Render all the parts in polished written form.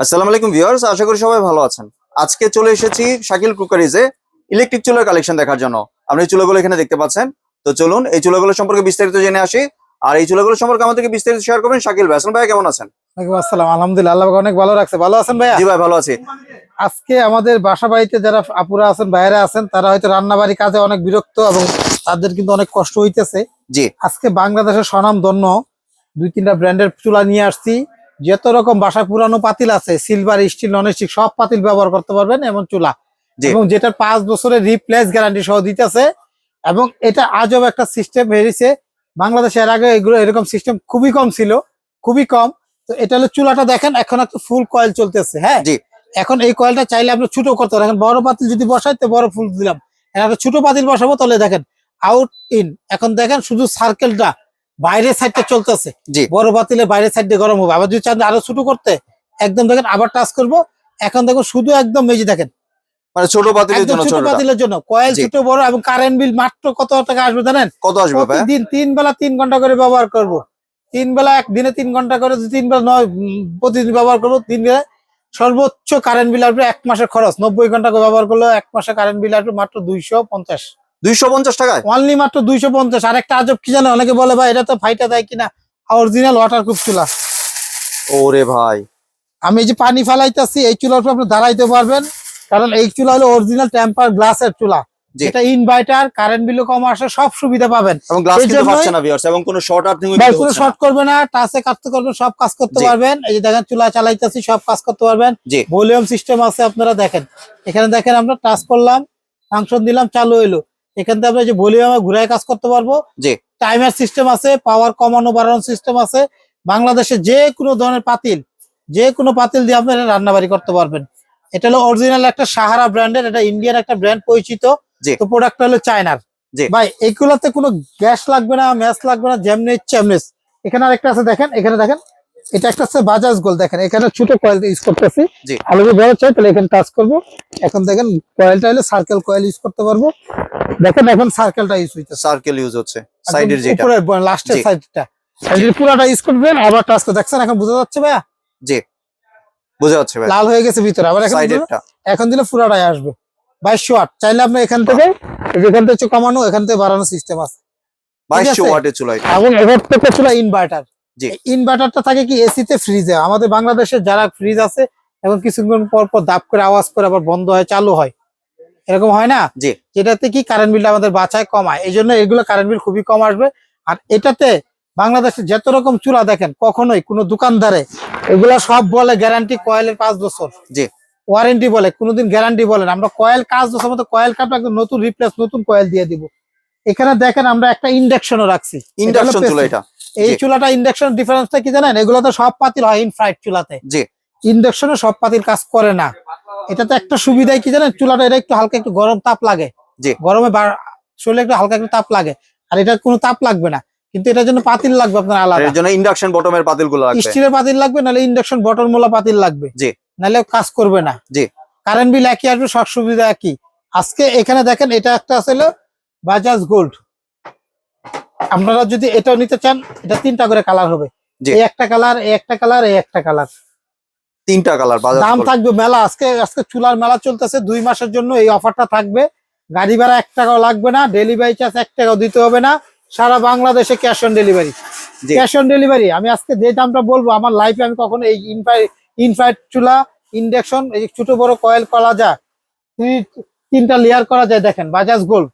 আসসালামু আলাইকুম ভিউয়ার্স, আশা করি সবাই ভালো আছেন। আজকে চলে এসেছি শাকিল কুকারিজে ইলেকট্রিক চুলার কালেকশন দেখার জন্য। আপনি এই চুলাগুলো এখানে দেখতে পাচ্ছেন। তো চলুন এই চুলাগুলো সম্পর্কে বিস্তারিত জেনে আসি। আর এই চুলাগুলো সম্পর্কে আমাদেরকে বিস্তারিত শেয়ার করবেন শাকিল ভাই। আসসালাম ভাই, কেমন আছেন? ওয়ালাইকুম আসসালাম। আলহামদুলিল্লাহ, আল্লাহ অনেক ভালো রাখছে। ভালো আছেন ভাইয়া? জি ভাই, ভালো আছি। আজকে আমাদের বাসা বাড়িতে যারা আপুরা আছেন, বাইরে আছেন, তারা হয়তো রান্না বাড়ি কাজে অনেক বিরক্ত এবং তাদের কিন্তু অনেক কষ্ট হইতেছে। জি, আজকে বাংলাদেশের স্বনামধন্য 2-3টা ব্র্যান্ডের চুলা নিয়ে আসছি। যত রকম বাসা পুরানো পাতিল আছে, সিলভার, স্টিল, নন স্টিক সব পাতিল ব্যবহার করতে পারবেন এমন চুলা। জি। এবং যেটা 5 বছরের রিপ্লেস গ্যারান্টি সহ দিতেছে। এবং এটা আজব একটা সিস্টেম বেরিয়েছে বাংলাদেশে। এর আগে এগুলো এরকম সিস্টেম খুবই কম ছিল, খুবই কম। তো এটা হলো চুলাটা দেখেন, এখন একটা ফুল কয়েল চলতেছে। হ্যাঁ, জি, এখন এই কয়েলটা চাইলে আপনি ছোট করতে পারেন। এখন বড় পাতিল যদি বসাই তো বড় ফুল দিলাম, এখন ছোট পাতিল বসাবো তাহলে দেখেন আউট ইন। এখন দেখেন শুধু সার্কেলটা বাইরের সাইডটা চলতেছে, জি। বড় পাতিলের বাইরের সাইডে গরম হবে। আবার যদি চান আরো ছোট করতে, একদম দেখেন আবার টাচ করবো, এখন দেখো শুধু একদম এই যে দেখেন মানে ছোট পাতিলের একদম জন্য ছোট ছোটটা। পাতিলের জন্য কয়েল জি। ছোট বড়। এবং কারেন্ট বিল মাত্র কত টাকা আসবে জানেন? কত আসবে ভাই? প্রতিদিন 3 বেলা 3 ঘন্টা করে ব্যবহার করব। 3 বেলা একদিনে 3 ঘন্টা করে, 3 বেলা নয়, প্রতিদিন ব্যবহার করবো 3 বেলা। সর্বোচ্চ কারেন্ট বিল আসবে 1 মাসের খরচ। 90 ঘন্টা করে ব্যবহার করলে 1 মাসে কারেন্ট বিল আসবে মাত্র 250। 250 টাকায়? অনলি মাত্র 250। আর একটা আজব কি জানো, অনেকে বলে ভাই এটা তো ফাইটা দেয় কিনা, অরিজিনাল ওয়াটারপ্রুফ চুলা। ওরে ভাই, আমি এই যে পানি ফালাইতেছি, এই চুলার উপর আপনি দাঁড়াইতে পারবেন, কারণ এই চুলা হলো অরিজিনাল টেম্পার গ্লাসের চুলা। জি। এটা ইনভার্টার, কারেন্ট বিলও কম আসে, সব সুবিধা পাবেন। এবং গ্লাস এই কিন্তু জন্যই ফাটছে না ভিউয়ার্স, এবং কোনো শর্ট আর্থিং ভাই কিন্তু কোনো হচ্ছে না। শর্ট করবে না, টাচে কাজতে করবেন, সব কাজ করতে জি। পারবেন। এই যে দেখেন চুলা চালাইতেছি, সব কাজ করতে পারবেন। জি, ভলিউম সিস্টেম আছে, আপনারা দেখেন এখানে দেখেন আমরা টাচ করলাম, ফাংশন দিলাম, চালু হইলো। এখান থেকে আমরা যে ভলিউমে ঘুরায় কাজ করতে পারবো। জি, টাইমার সিস্টেম আছে, পাওয়ার কমানো বাড়ানোর সিস্টেম আছে। বাংলাদেশে যে কোনো ধরনের পাতিল, যে কোনো পাতিল দিয়ে আপনারা রান্না বাড়ি করতে পারবেন। এটা হলো অরিজিনাল একটা সাহারা ব্র্যান্ডের, এটা ইন্ডিয়ান একটা ব্র্যান্ড পরিচিত। জি, তো প্রোডাক্ট হলো চায়নার। জি। ভাই এইগুলোতে কোনো গ্যাস লাগবে না, ম্যাচ লাগবে না, যেমনি ইচ্ছে এমনি। এখানে আরেকটা আছে দেখেন, এখানে দেখেন এটা একটা আছে বাজাজ গোল্ড। দেখেন এখানে ছোট কয়েল ইউজ করতেছি। জি। আলু বড় চাই তাহলে এখানে টাচ করবো। এখন দেখেন কয়েলটা হলে সার্কেল কয়েল ইউজ করতে পারবো। দেখেন এখন সার্কেলটা ইউজ হইতেছে, সার্কেল ইউজ হচ্ছে সাইডের যেটা। উপরের লাস্টের জি। সাইডটা। যদি পুরাটা ইউজ করবেন আবার টাচ করে দেখছেন, এখন বোঝা যাচ্ছে ভাইয়া জি, বুঝা যাচ্ছে ভাই। লাল হয়ে গেছে ভিতরে। আবার সাইডেরটা। এখন দিলে পুরাটাই আসবে। 2200 ওয়াট চাইলে আপনি এখান থেকে, এখান থেকে কমানো, এখান থেকে বাড়ানো সিস্টেম আছে। 2200 ওয়াটের চুলা এটা। এবং এবার থেকে চুলা ইনভার্টার। জি। ইনভার্টারটা থাকে কি এসিতে, ফ্রিজে। আমাদের বাংলাদেশে যারা ফ্রিজ আছে এখন কিছুক্ষণ পর পর দাপ করে আওয়াজ করে আবার বন্ধ হয়, চালু হয়, এরকম হয় না? জি, যেটাতে কি কারেন্ট বিল আমাদের বাঁচায়, কমায়। এই জন্য এগুলো কারেন্ট বিল খুবই কম আসবে। আর এটাতে বাংলাদেশে যত রকম চুলা দেখেন, কখনোই কোনো দোকানদারে এগুলা সব বলে গ্যারান্টি কয়েলের 5 বছর, জি, ওয়ারেন্টি বলে, কোনোদিন গ্যারান্টি বলেন। আমরা কয়েল কাজ বছর মতো কয়েল কাটবো, একদম নতুন রিপ্লেস, নতুন কয়েল দিয়ে দিব। এখানে দেখেন আমরা একটা ইন্ডাকশনও রাখছি। ইন্ডাকশন চুলা এটা। এই জি। চুলাটা ইন্ডাকশন ডিফারেন্সটা কি জানেন? এগুলোতে সব পাতিল হয় ইনফ্রাইট চুলাতে, জি, ইন্ডাকশনে সব পাতিল কাজ করে না। এটাতে একটা সুবিধাই কি জানেন? চুলাটা এটা একটু হালকা একটু গরম তাপ লাগে, জি, গরমে শরীরে একটু হালকা একটু তাপ লাগে। আর এটা কোনো তাপ লাগবে না, কিন্তু এটার জন্য পাতিল লাগবে আপনার আলাদা। এর জন্য ইন্ডাকশন বটমের পাতিলগুলো লাগবে। স্টিলের পাতিল লাগবে, নাহলে ইন্ডাকশন বটল মোলা পাতিল লাগবে, জি, নাহলে কাজ করবে না। জি, কারেন্ট বিল একই আসবে, সব সুবিধা একই। আজকে এখানে দেখেন এটা একটা আসলে বাজাজ গোল্ড। আপনারা যদি এটাও নিতে চান, এটা 3টা করে কালার হবে। জি। এই একটা কালার, এই একটা কালার, এই একটা কালার। 3টা কালার বাজাজ দাম গোল্ড। থাকবে মেলা। আজকে আজকে চুলার মেলা চলতেছে 2 মাসের জন্য, এই অফারটা থাকবে। গাড়ি ভাড়া 1 টাকাও লাগবে না, ডেলিভারি চার্জ 1 টাকাও দিতে হবে না। সারা বাংলাদেশে cash on delivery. G. Cash on delivery. আমি আজকে যে দামটা বলবো, আমার লাইফে আমি কখনো এই ইনফ্রাইট চুলা, ইন্ডাকশন, এই ছোট বড় কয়েল করা যায়, 3টা লেয়ার করা যায়। দেখেন বাজাজ গোল্ড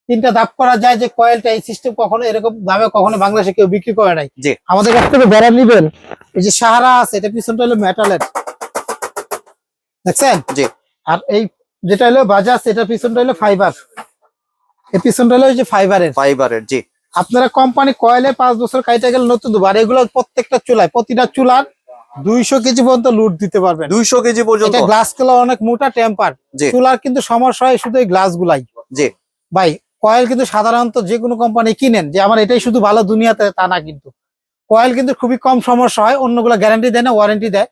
3টা ধাপ করা যায়। যে কয়েলটা, এই সিস্টেম কখনো এরকম দামে কখনো বাংলাদেশে কেউ বিক্রি করে নাই। জি, আমাদের কাছ থেকে যারা নিবেন, এই যে সাহারা আছে, এটা পিছনটা হলো মেটালের, দেখছেন? জি, আর এই যেটা হলো বাজাজ, এটা পিছনটা হলো ফাইবার, এই পিছনটা হলো যে ফাইবারের। ফাইবারের। জি, আপনারা কোম্পানি কয়েলে 5 বছর কাইটা গেলে নতুন দেবো। আর এগুলো প্রত্যেকটা চুলায়, প্রতিটা চুলার 200 কেজি পর্যন্ত লুট দিতে পারবেন। 200 কেজি পর্যন্ত। এটা গ্লাস গুলো অনেক মোটা টেম্পার। জি, চুলার কিন্তু সমস্যা হয় শুধু এই গ্লাস গুলাই। জি, ভাই কয়েল কিন্তু সাধারণত যে কোনো কোম্পানি কিনেন যে আমার এটাই শুধু ভালো দুনিয়াতে, তা না কিন্তু। কয়েল কিন্তু খুবই কম সমস্যা হয়, অন্যগুলো গ্যারান্টি দেয় না, ওয়ারেন্টি দেয়।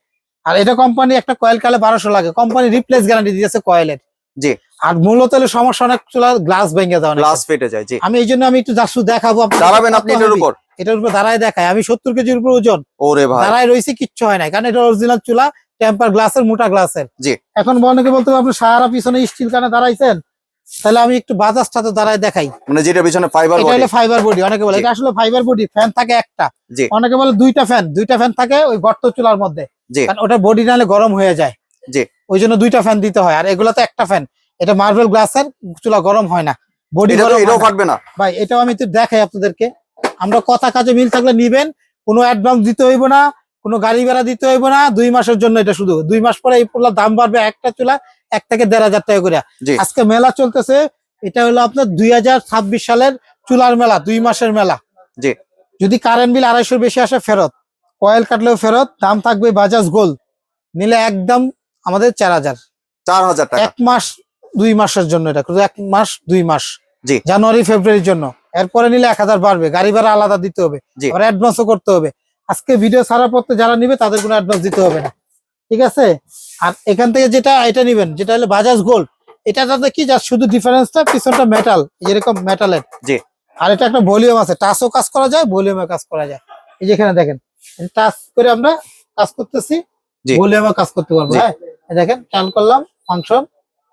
আর এটা কোম্পানি একটা কয়েল কালে 1200 লাগে, কোম্পানি রিপ্লেস গ্যারান্টি দিয়েছে কয়েলের। জি। আর মূলত হলো সমস্যা অনেক চুলা গ্লাস ভেঙে যাওয়া, গ্লাস ফেটে যায়। জি। আমি এই জন্য আমি একটু জাস্ট দেখাবো। দাঁড়াবেন আপনি এটার উপর? এটার উপর দাঁড়ায় দেখায়। আমি 70 কেজির উপর ওজন, ওরে ভাই, দাঁড়ায় রয়েছে, কিচ্ছু হয় না, কারণ এটা অরিজিনাল চুলা। টেম্পার গ্লাসের, মোটা গ্লাসের। জি। এখন অনেকে বলতে পারে আপনি সাহারা পিছনে স্টিল কানে দাঁড়াইছেন, তাহলে আমি একটু বাজাজটা তো দাঁড়ায় দেখাই। মানে যেটা পিছনে ফাইবার এটা বডি। হলো ফাইবার বডি, অনেকে বলে জি। এটা আসলে ফাইবার বডি, ফ্যান থাকে একটা। জি। অনেকে বলে দুইটা ফ্যান থাকে ওই গর্ত চুলার মধ্যে, জি। কারণ ওটা বডি নালে গরম হয়ে যায়। জি। ওই জন্য দুইটা ফ্যান দিতে হয়, আর এগুলো তো একটা ফ্যান। এটা মার্বেল গ্লাসের, চুলা গরম হয় না, বডি এটা তো গরম এটাও হয় না। ফাটবে না ভাই এটাও আমি তো দেখাই আপনাদেরকে। আমরা কথা কাজে মিল থাকলে নিবেন, কোনো অ্যাডভান্স দিতে হইব না, কোনো গাড়ি ভাড়া দিতে হইব না। 2 মাসের জন্য, এটা শুধু 2 মাস পরে এই পুরো দাম বাড়বে। একটা চুলা 1 থেকে 1,500 টাকা করে। জি। আজকে মেলা চলতেছে, এটা হলো আপনার 2026 সালের চুলার মেলা, 2 মাসের মেলা। জি। যদি কারেন্ট বিল 250 বেশি আসে ফেরত, কয়েল কাটলেও ফেরত। দাম থাকবে বাজাজ গোল্ড, নিলে একদম আমাদের 4000 টাকা। 1 মাস 2 মাসের জন্য, এটা শুধু 1 মাস 2 মাস। জি। জানুয়ারি ফেব্রুয়ারির জন্য। এরপরে নিলে 1000 বাড়বে, গাড়ি ভাড়া আলাদা দিতে হবে, জি। আর অ্যাডভান্সও করতে হবে। আজকে ভিডিও ছাড়ার পর যারা নিবে তাদের কোনো অ্যাডভান্স দিতে হবে না, ঠিক আছে? আর এখান থেকে যেটা এটা নিবেন, যেটা হলো বাজাজ গোল্ড, এটাতে কি যা শুধু ডিফারেন্সটা পিছনটা মেটাল, এরকম মেটালের। জি। আর এটা একটা ভলিউম আছে, টাচও কাজ করা যায়, ভলিউমে কাজ করা যায়। এই যেখানে দেখেন টাচ করে আমরা কাজ করতেছি, জি। ভলিউমে কাজ করতে পারবো। জি। হ্যাঁ, এই দেখেন চাল করলাম ফাংশন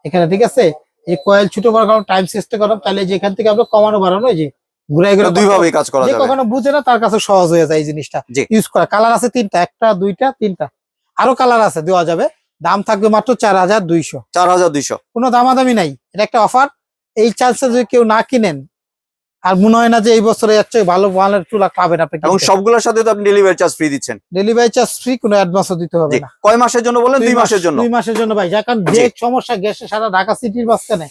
এখানে, ঠিক আছে? এই কয়েল ছোট বড় কারণ টাইম সিস্টেম করলাম, তাহলে যে এখান থেকে আমরা কমানো বাড়ানো, এই যে ঘুরাই ঘুরে দুই ভাবেই কাজ করা যে যাবে। কখনো বুঝে না তার কাছে সহজ হয়ে যায় এই জিনিসটা জি। ইউজ করা। কালার আছে 3টা, 1টা 2টা 3টা, আরো কালার আছে, দেওয়া যাবে। দাম থাকবে মাত্র 4200। 4200। কোনো দামাদামি নাই, এটা একটা অফার। এই চান্সে যদি কেউ না কিনেন, আর মনে হয় না যে এই বছরে যাচ্ছে ভালো মালের চুলা পাবেন আপনি। এবং সবগুলোর সাথে তো আপনি ডেলিভারি চার্জ ফ্রি দিচ্ছেন। ডেলিভারি চার্জ ফ্রি, কোনো অ্যাডভান্সও দিতে হবে জি। না। কয় মাসের জন্য বলেন? 2 মাসের জন্য। 2 মাসের জন্য ভাই, কারণ জি। যে সমস্যা গ্যাসে সারা ঢাকা সিটির মাঝখানে,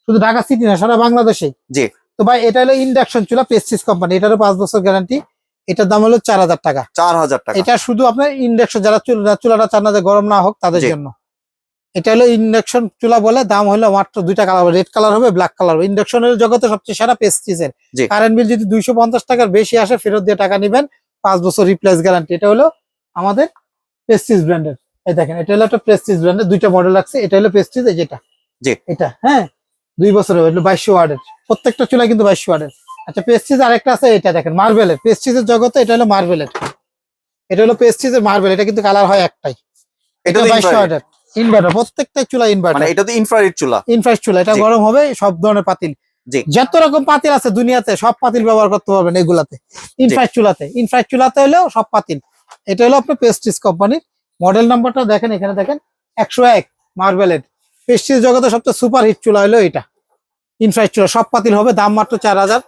শুধু ঢাকা সিটি না সারা বাংলাদেশে। জি। তো ভাই এটা হলো ইন্ডাকশন চুলা, প্রেস্টিজ কোম্পানি, এটারও 5 বছর গ্যারান্টি। এটার দাম হলো 4000 টাকা। 4000 টাকা। এটা শুধু আপনার ইন্ডাকশন, যারা চুলাটা চান না যে গরম না হোক তাদের জি। জন্য। এটা হলো ইন্ডাকশন চুলা বলে, দাম হলো মাত্র 2টা কালার, রেড কালার হবে, ব্ল্যাক কালার হবে। ইন্ডাকশনের জগতে সবচেয়ে সেরা প্রেস্টিজের। জি। কারেন্ট বিল যদি 250 টাকার বেশি আসে, ফেরত দিয়ে টাকা নিবেন, 5 বছর রিপ্লেস গ্যারান্টি। এটা হলো আমাদের প্রেস্টিজ ব্র্যান্ডের। এই দেখেন এটা হলো একটা প্রেস্টিজ ব্র্যান্ডের, 2টা মডেল আছে। এটা হলো প্রেস্টিজ, এই যেটা, জি। এটা হ্যাঁ 2 বছরের হলো 2200 ওয়াটের, প্রত্যেকটা চুলা কিন্তু 2200 ওয়াটের। আচ্ছা প্রেস্টিজ আরেকটা আছে, এটা দেখেন মার্বেলের, প্রেস্টিজের জগতে এটা হলো মার্বেলের। এটা হলো প্রেস্টিজের মার্বেল, এটা কিন্তু কালার হয় একটাই। এটা এটা তো 2200 ওয়াটের ইনভার্টার, প্রত্যেকটা চুলা ইনভার্টার। মানে এটা তো ইনফ্রারেড চুলা। ইনফ্রাস্ট চুলা, এটা জি। গরম হবে সব ধরনের পাতিল, জি। যত রকম পাতিল আছে দুনিয়াতে সব পাতিল ব্যবহার করতে পারবেন এগুলাতে। ইনফ্রাস্ট চুলাতে হলেও সব পাতিল। এটা হলো আপনার প্রেস্টিজ কোম্পানির। মডেল নাম্বারটা দেখেন, এখানে দেখেন 101 মার্বেলের। প্রেস্টিজ জগতে সবচেয়ে সুপার হিট চুলা হলো এটা, ইনফ্রাস্ট চুলা, সব পাতিল হবে। দাম মাত্র 4000।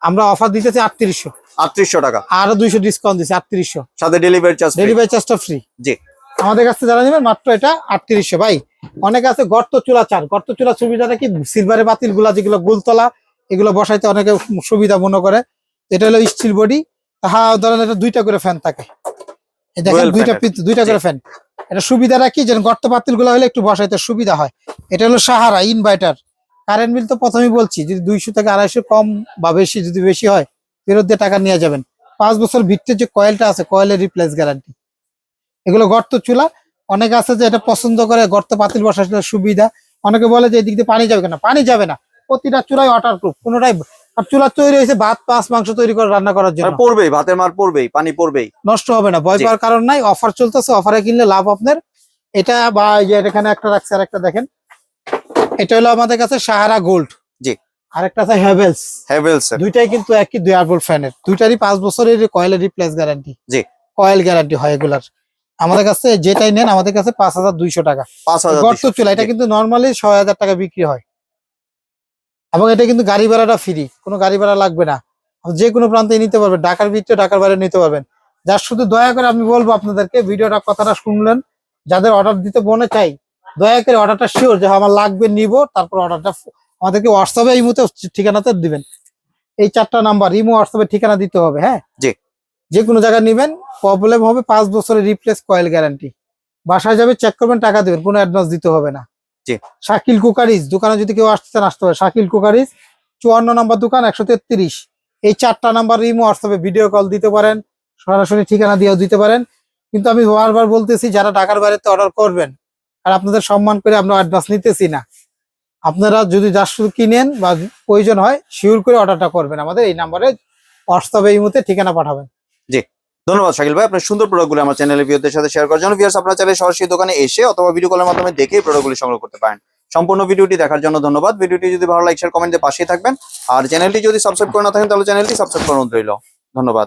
আমরা অফার দিতেছি 3800, 3800 টাকা। আরো 200 ডিসকাউন্ট দিচ্ছি, 3800। সাথে ডেলিভারি চার্জ ফ্রি। ডেলিভারি চার্জটা ফ্রি। জি। আমাদের কাছে যারা নেবেন মাত্র এটা 3800। ভাই অনেকে আছে গর্ত চুলা চান, গর্ত চুলা সুবিধাটা কি, সিলভারের বাতিল গুলা যেগুলো গোলতলা, এগুলো বসাইতে অনেকে সুবিধা মনে করে। এটা হলো স্টিল বডি, তাহা ধরেন এটা 2টা করে ফ্যান থাকে। এই দেখেন Dual fan এর। 2টা করে ফ্যান। এটা সুবিধাটা কি, যেন গর্ত পাতিল গুলো হলে একটু বসাইতে সুবিধা হয়। এটা হলো সাহারা ইনভার্টার। কারেন্ট বিল তো প্রথমেই বলছি, যদি 200 থেকে 250 কম বা বেশি, যদি বেশি হয় ফেরত দিয়ে টাকা নিয়ে যাবেন। 5 বছর ভিত্তির যে কয়েলটা আছে, কয়েলের রিপ্লেস গ্যারান্টি। এগুলো গর্ত চুলা। অনেকে আছে যে এটা পছন্দ করে, গর্ত পাতিল বসাতে সুবিধা। অনেকে বলে যে এদিক দিয়ে পানি যাবে না, পানি যাবে না। প্রতিটা চুলাই ওয়াটারপ্রুফ, কোনোটাই। আর চুলা তৈরি হয়েছে ভাত মাংস তৈরি করে রান্না করার জন্য, মানে পড়বেই, ভাতের মার পড়বেই, পানি পড়বেই, নষ্ট হবে না, ভয় জি। পাওয়ার কারণ নাই। অফার চলতেছে, অফারে কিনলে লাভ আপনার। এটা বা এই যে এখানে একটা রাখছে, আর একটা দেখেন, এটা হলো আমাদের কাছে সাহারা গোল্ড। জি। আরেকটা আছে হ্যাভেলস। হ্যাভেলস। দুইটাই কিন্তু একই 2 ফ্যানের, দুইটারই 5 বছরের কয়েলের রিপ্লেস গ্যারান্টি। জি। কয়েল গ্যারান্টি হয় এগুলার। আমাদের কাছে যেটাই নেন, আমাদের কাছে 5200 টাকা। 5200। গর্ত চুলা এটা কিন্তু নর্মালি 6000 টাকা বিক্রি হয়। এবং এটা কিন্তু গাড়ি ভাড়াটা ফ্রি, কোনো গাড়ি ভাড়া লাগবে না। যে কোনো প্রান্তে নিতে পারবেন, ঢাকার ভিতরে, ঢাকার বাইরে নিতে পারবেন। যার শুধু দয়া করে আমি বলবো আপনাদেরকে, ভিডিওটা কথাটা শুনলেন, যাদের অর্ডার দিতে মনে চাই, দয়া করে অর্ডারটা শিওর যে আমার লাগবে, নিব, তারপর অর্ডারটা আমাদেরকে হোয়াটসঅ্যাপে এই মুহূর্তে ঠিকানাতে দিবেন। এই 4টা নাম্বার ইমো হোয়াটসঅ্যাপে ঠিকানা দিতে হবে। হ্যাঁ, জি। যে কোনো জায়গায় নিবেন, প্রবলেম হবে 5 বছরের রিপ্লেস কয়েল গ্যারান্টি। বাসায় যাবে, চেক করবেন, টাকা দিবেন, কোনো অ্যাডভান্স দিতে হবে না। জি। শাকিল কুকারিজ দোকানে যদি কেউ আসতে চান, আসতে হবে। শাকিল কুকারিজ 54 নম্বর দোকান, 133। এই 4টা নাম্বার ইমো হোয়াটসঅ্যাপে ভিডিও কল দিতে পারেন, সরাসরি ঠিকানা দিয়েও দিতে পারেন। কিন্তু আমি বারবার বলতেছি, যারা ঢাকার বাইরেতে অর্ডার করবেন, আর আপনাদের সম্মান করে আমরা অ্যাডভান্স নিতেছি না। আপনারা যদি যা শুধু কিনেন বা প্রয়োজন হয়, শিওর করে অর্ডারটা করবেন। আমাদের এই নাম্বারে হোয়াটসঅ্যাপে এই মুহূর্তে ঠিকানা পাঠাবেন। জি। ধন্যবাদ শাকিল ভাই, আপনার সুন্দর প্রোডাক্টগুলো আমার চ্যানেলের ভিউয়ারদের সাথে শেয়ার করার জন্য। ভিউয়ার্স, আপনারা চাইলে সরাসরি দোকানে এসে অথবা ভিডিও কলের মাধ্যমে দেখে প্রোডাক্টগুলি সংগ্রহ করতে পারেন। সম্পূর্ণ ভিডিওটি দেখার জন্য ধন্যবাদ। ভিডিওটি যদি ভালো লাগে শেয়ার কমেন্ট দিয়ে পাশেই থাকবেন। আর চ্যানেলটি যদি সাবস্ক্রাইব করে না থাকেন তাহলে চ্যানেলটি সাবস্ক্রাইব করানো রইল। ধন্যবাদ।